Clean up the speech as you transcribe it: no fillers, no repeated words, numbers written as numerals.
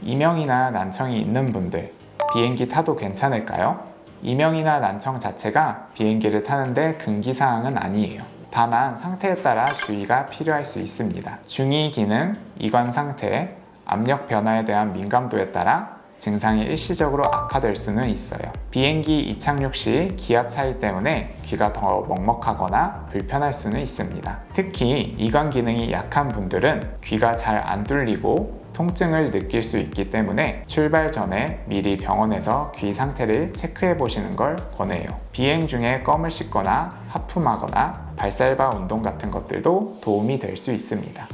이명이나 난청이 있는 분들, 비행기 타도 괜찮을까요? 이명이나 난청 자체가 비행기를 타는데 금기사항은 아니에요. 다만 상태에 따라 주의가 필요할 수 있습니다. 중이 기능, 이관 상태, 압력 변화에 대한 민감도에 따라 증상이 일시적으로 악화될 수는 있어요. 비행기 이착륙 시 기압 차이 때문에 귀가 더 먹먹하거나 불편할 수는 있습니다. 특히 이관 기능이 약한 분들은 귀가 잘 안 뚫리고 통증을 느낄 수 있기 때문에 출발 전에 미리 병원에서 귀 상태를 체크해 보시는 걸 권해요. 비행 중에 껌을 씹거나 하품하거나 발살바 운동 같은 것들도 도움이 될 수 있습니다.